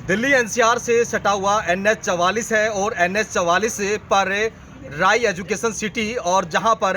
Delhi NCR से सटा हुआ NH 44 है और NH 44 पर राय एजुकेशन सिटी और जहां पर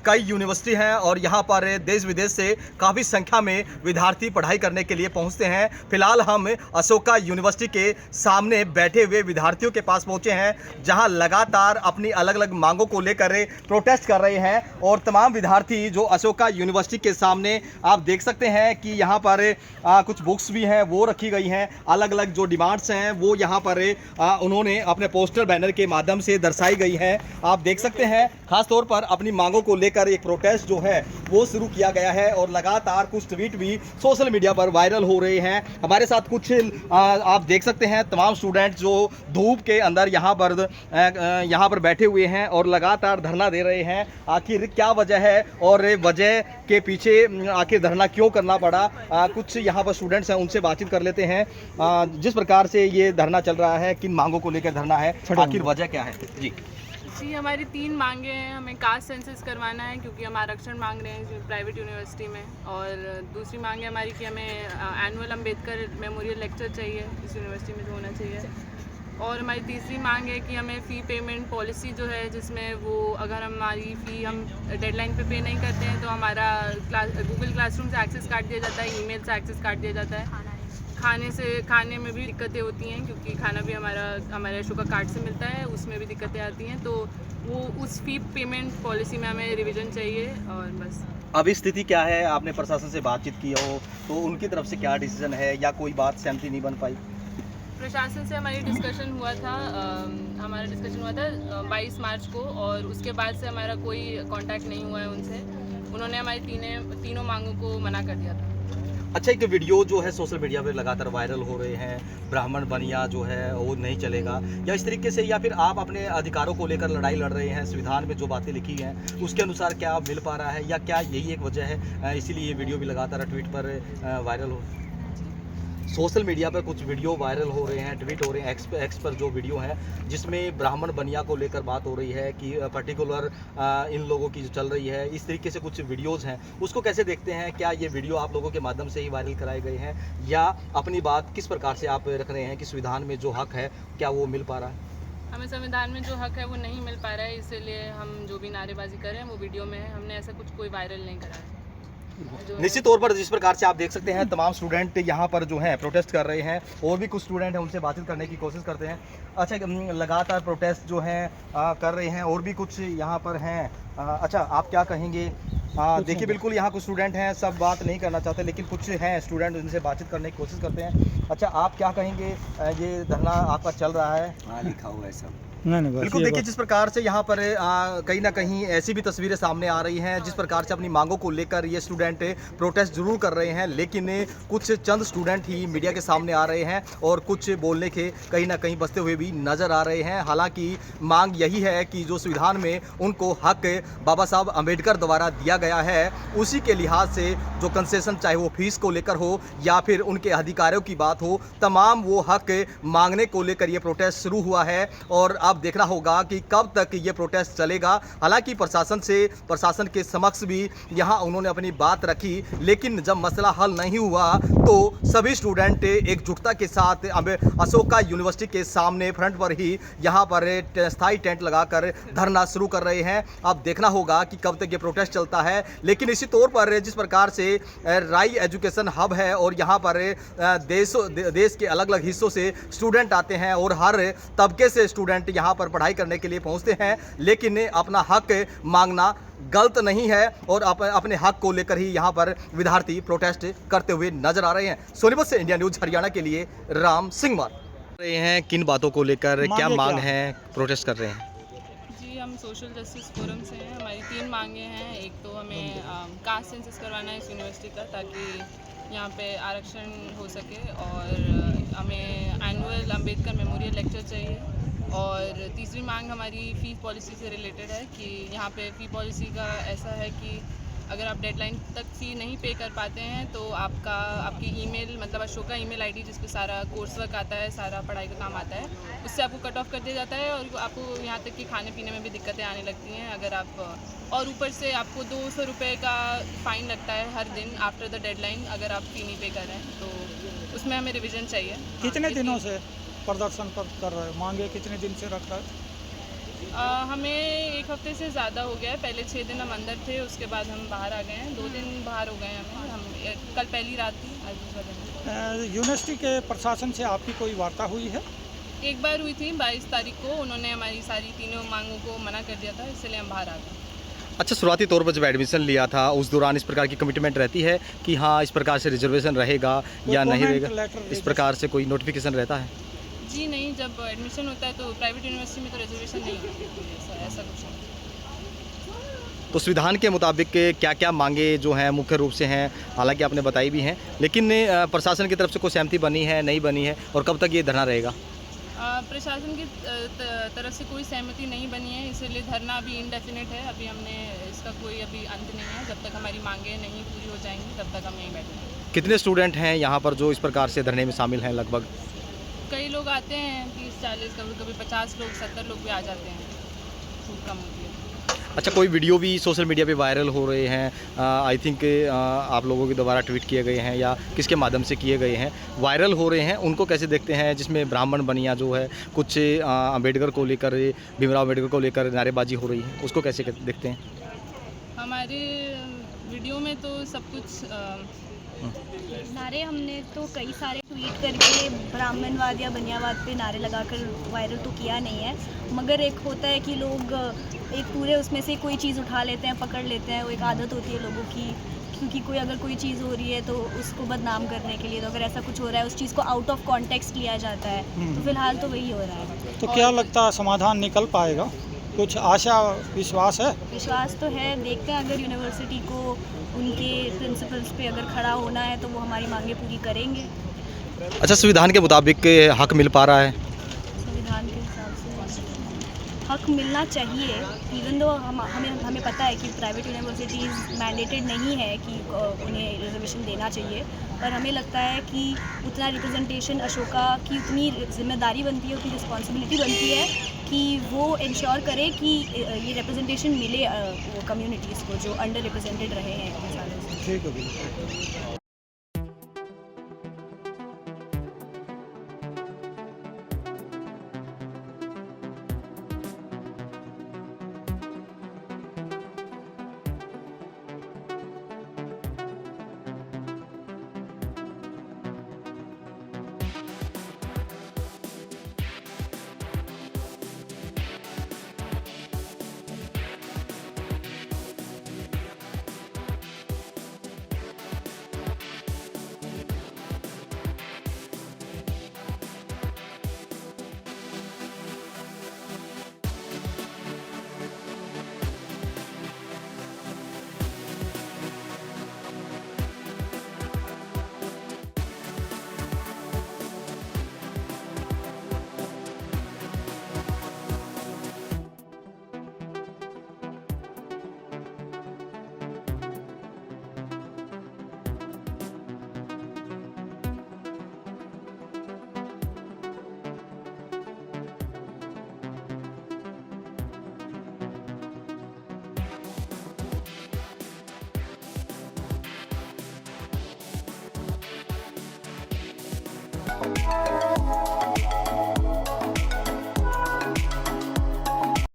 कई यूनिवर्सिटी हैं और यहां पर देश विदेश से काफ़ी संख्या में विद्यार्थी पढ़ाई करने के लिए पहुंचते हैं। फिलहाल हम अशोका यूनिवर्सिटी के सामने बैठे हुए विद्यार्थियों के पास पहुंचे हैं जहां लगातार अपनी अलग अलग मांगों को लेकर प्रोटेस्ट कर रहे हैं और तमाम विद्यार्थी जो अशोका यूनिवर्सिटी के सामने आप देख सकते हैं कि यहां पर कुछ बुक्स भी हैं वो रखी गई हैं। अलग अलग जो डिमांड्स हैं वो यहां पर उन्होंने अपने पोस्टर बैनर के माध्यम से दर्शाई गई है। आप देख सकते हैं खास तौर पर अपनी मांगों को लेकर एक प्रोटेस्ट जो है वो शुरू किया गया है और लगातार कुछ ट्वीट भी सोशल मीडिया पर वायरल हो रहे हैं। हमारे साथ कुछ आप देख सकते हैं तमाम स्टूडेंट जो धूप के अंदर यहाँ पर बैठे हुए हैं और लगातार धरना दे रहे हैं। आखिर क्या वजह है और वजह के पीछे आखिर धरना क्यों करना पड़ा, कुछ यहाँ पर स्टूडेंट्स हैं उनसे बातचीत कर लेते हैं। जिस प्रकार से ये धरना चल रहा है, किन मांगों को लेकर धरना है, आखिर वजह क्या है? जी हमारी 3 मांगे हैं। हमें कास्ट सेंसस करवाना है क्योंकि हम आरक्षण मांग रहे हैं प्राइवेट यूनिवर्सिटी में, और दूसरी मांग है हमारी कि हमें एनुअल अम्बेडकर मेमोरियल लेक्चर चाहिए इस यूनिवर्सिटी में, जो होना चाहिए। और हमारी तीसरी मांग है कि हमें फ़ी पेमेंट पॉलिसी जो है, जिसमें वो अगर हमारी फ़ी हम डेडलाइन पे नहीं करते हैं तो हमारा गूगल क्लासरूम से एक्सेस काट दिया जाता है, ईमेल से एक्सेस काट दिया जाता है। खाने में भी दिक्कतें होती हैं क्योंकि खाना भी हमारे अशोका कार्ड से मिलता है, उसमें भी दिक्कतें आती हैं। तो वो उस फ़ी पेमेंट पॉलिसी में हमें रिवीजन चाहिए। और बस अभी स्थिति क्या है? आपने प्रशासन से बातचीत की हो तो उनकी तरफ से क्या डिसीजन है या कोई बात सहमति नहीं बन पाई? प्रशासन से हमारा डिस्कशन हुआ था 22 मार्च को, और उसके बाद से हमारा कोई कांटेक्ट नहीं हुआ है उनसे। उन्होंने हमारी तीनों मांगों को मना कर दिया था। अच्छा, एक वीडियो जो है सोशल मीडिया पे लगातार वायरल हो रहे हैं, ब्राह्मण बनिया जो है वो नहीं चलेगा या इस तरीके से, या फिर आप अपने अधिकारों को लेकर लड़ाई लड़ रहे हैं, संविधान में जो बातें लिखी हैं उसके अनुसार क्या मिल पा रहा है, या क्या यही एक वजह है इसीलिए ये वीडियो भी लगातार ट्वीट पर वायरल हो? सोशल मीडिया पर कुछ वीडियो वायरल हो रहे हैं, ट्वीट हो रहे हैं, एक्स पर जो वीडियो है जिसमें ब्राह्मण बनिया को लेकर बात हो रही है कि पर्टिकुलर इन लोगों की जो चल रही है, इस तरीके से कुछ वीडियोस हैं, उसको कैसे देखते हैं? क्या ये वीडियो आप लोगों के माध्यम से ही वायरल कराए गए हैं या अपनी बात किस प्रकार से आप रख रहे हैं कि संविधान में जो हक है क्या वो मिल पा रहा है? हमें संविधान में जो हक है वो नहीं मिल पा रहा है, इसीलिए हम जो भी नारेबाजी कर रहे हैं वो वीडियो में है। हमने ऐसा कुछ कोई वायरल नहीं करा है। निश्चित तौर पर जिस प्रकार से आप देख सकते हैं तमाम स्टूडेंट यहाँ पर जो हैं प्रोटेस्ट कर रहे हैं और भी कुछ स्टूडेंट हैं उनसे बातचीत करने की कोशिश करते हैं। अच्छा, लगातार प्रोटेस्ट जो हैं कर रहे हैं और भी कुछ यहाँ पर हैं। अच्छा, आप क्या कहेंगे? देखिए बिल्कुल यहाँ कुछ स्टूडेंट हैं, सब बात नहीं करना चाहते लेकिन कुछ हैं स्टूडेंट, उनसे बातचीत करने की कोशिश करते हैं। अच्छा, आप क्या कहेंगे? ये धरना आपका चल रहा है, लिखा हुआ है सब। नहीं, बिल्कुल देखिए जिस प्रकार से यहाँ पर कहीं ना कहीं ऐसी भी तस्वीरें सामने आ रही हैं जिस प्रकार से अपनी मांगों को लेकर ये स्टूडेंट प्रोटेस्ट जरूर कर रहे हैं, लेकिन कुछ चंद स्टूडेंट ही मीडिया के सामने आ रहे हैं और कुछ बोलने के कहीं ना कहीं बसते हुए भी नज़र आ रहे हैं। हालांकि मांग यही है कि जो संविधान में उनको हक बाबा साहब अम्बेडकर द्वारा दिया गया है उसी के लिहाज से जो कंसेशन, चाहे वो फीस को लेकर हो या फिर उनके अधिकारों की बात हो, तमाम वो हक मांगने को लेकर ये प्रोटेस्ट शुरू हुआ है। और अब देखना होगा कि कब तक ये प्रोटेस्ट चलेगा। हालांकि प्रशासन के समक्ष भी यहाँ उन्होंने अपनी बात रखी, लेकिन जब मसला हल नहीं हुआ तो सभी स्टूडेंट एकजुटता के साथ अशोका यूनिवर्सिटी के सामने फ्रंट पर ही यहाँ पर स्थायी टेंट लगाकर धरना शुरू कर रहे हैं। अब देखना होगा कि कब तक ये प्रोटेस्ट चलता है। लेकिन इसी तौर पर जिस प्रकार से राय एजुकेशन हब है और यहाँ पर देश के अलग अलग हिस्सों से स्टूडेंट आते हैं और हर तबके से स्टूडेंट यहाँ पर पढ़ाई करने के लिए पहुँचते हैं, लेकिन अपना हक मांगना गलत नहीं है और अपने हक को लेकर ही यहाँ पर विद्यार्थी प्रोटेस्ट करते हुए नजर आ रहे हैं। सोनीपत से इंडिया न्यूज़ हरियाणा के लिए राम सिंह मान रहे हैं। किन बातों को लेकर क्या मांग है, प्रोटेस्ट कर रहे हैं? जी, हम सोशल जस्टिस फोरम से हैं। हमारी 3 मांगे हैं। एक तो हमें कास्ट सेंसस करवाना है इस यूनिवर्सिटी का, ताकि यहाँ पे आरक्षण हो सके, और हमें एनुअल अम्बेडकर मेमोरियल लेक्चर चाहिए। और तीसरी मांग हमारी फ़ी पॉलिसी से रिलेटेड है कि यहाँ पे फ़ी पॉलिसी का ऐसा है कि अगर आप डेडलाइन तक फ़ी नहीं पे कर पाते हैं तो आपकी ईमेल, मतलब अशोका ईमेल आईडी जिस पे सारा कोर्स वर्क आता है, सारा पढ़ाई का काम आता है, उससे आपको कट ऑफ कर दिया जाता है। और आपको यहाँ तक कि खाने पीने में भी दिक्कतें आने लगती हैं अगर आप, और ऊपर से आपको 200 रुपये का फ़ाइन लगता है हर दिन आफ्टर द डेडलाइन अगर आप फ़ी नहीं पे कर रहे हैं। तो उसमें हमें रिवीजन चाहिए। कितने दिनों से प्रदर्शन कर रहे हो? मांगे कितने दिन से रख रहे हो? हमें 1 हफ्ते से ज़्यादा हो गया है। पहले 6 दिन हम अंदर थे, उसके बाद हम बाहर आ गए हैं। 2 दिन बाहर हो गए हैं हमें। कल पहली रात थी, आज दूसरा दिन। यूनिवर्सिटी के प्रशासन से आपकी कोई वार्ता हुई है? एक बार हुई थी 22 तारीख को, उन्होंने हमारी सारी तीनों मांगों को मना कर दिया था, इसलिए हम बाहर आ गए। अच्छा, शुरुआती तौर पर जब एडमिशन लिया था उस दौरान इस प्रकार की कमिटमेंट रहती है कि हाँ इस प्रकार से रिजर्वेशन रहेगा या नहीं comment रहेगा, letter इस प्रकार से कोई नोटिफिकेशन रहता है? जी नहीं, जब एडमिशन होता है तो प्राइवेट यूनिवर्सिटी में तो रिजर्वेशन नहीं है, ऐसा कुछ नहीं। तो संविधान के मुताबिक क्या क्या मांगे जो हैं मुख्य रूप से हैं, हालांकि आपने बताई भी हैं, लेकिन प्रशासन की तरफ से कोई सहमति बनी है, नहीं बनी है, और कब तक ये धरना रहेगा? प्रशासन की तरफ से कोई सहमति नहीं बनी है, इसीलिए धरना अभी इंडेफिनिट है। अभी हमने इसका कोई अभी अंत नहीं है। जब तक हमारी मांगें नहीं पूरी हो जाएंगी तब तक हम यहीं बैठेंगे। कितने स्टूडेंट हैं यहाँ पर जो इस प्रकार से धरने में शामिल हैं? लगभग कई लोग आते हैं 30-40, कभी कभी 50 लोग 70 लोग भी आ जाते हैं, खूब कम होती है। अच्छा, कोई वीडियो भी सोशल मीडिया पे वायरल हो रहे हैं, आई थिंक आप लोगों के द्वारा ट्वीट किए गए हैं या किसके माध्यम से किए गए हैं, वायरल हो रहे हैं, उनको कैसे देखते हैं? जिसमें ब्राह्मण बनिया जो है कुछ अंबेडकर को लेकर, भीमराव अंबेडकर को लेकर नारेबाजी हो रही है, उसको कैसे देखते हैं? हमारे वीडियो में तो सब कुछ नारे हमने तो कई सारे ट्वीट करके ब्राह्मणवाद या बनियावाद पे नारे लगाकर वायरल तो किया नहीं है, मगर एक होता है कि लोग एक पूरे उसमें से कोई चीज़ उठा लेते हैं, पकड़ लेते हैं। वो एक आदत होती है लोगों की, क्योंकि कोई अगर कोई चीज़ हो रही है तो उसको बदनाम करने के लिए, तो अगर ऐसा कुछ हो रहा है उस चीज़ को आउट ऑफ कॉन्टेक्स्ट लिया जाता है। तो फिलहाल तो वही हो रहा है। तो क्या लगता है समाधान निकल पाएगा? कुछ आशा विश्वास है? विश्वास तो है, देखते हैं अगर यूनिवर्सिटी को उनके प्रिंसिपल्स पे अगर खड़ा होना है तो वो हमारी मांगे पूरी करेंगे। अच्छा, संविधान के मुताबिक हक मिल पा रहा है? संविधान के हिसाब से हक मिलना चाहिए, इवन दो हमें पता है कि प्राइवेट यूनिवर्सिटीज़ मैंडेटेड नहीं है कि उन्हें रिजर्वेशन देना चाहिए, पर हमें लगता है कि उतना रिप्रेजेंटेशन अशोका की उतनी जिम्मेदारी बनती है, उतनी रिस्पॉन्सिबिलिटी बनती है कि वो इंश्योर करे कि ये रिप्रेजेंटेशन मिले वो कम्युनिटीज़ को जो अंडर रिप्रेजेंटेड रहे हैं इतने सालों से। ठीक है।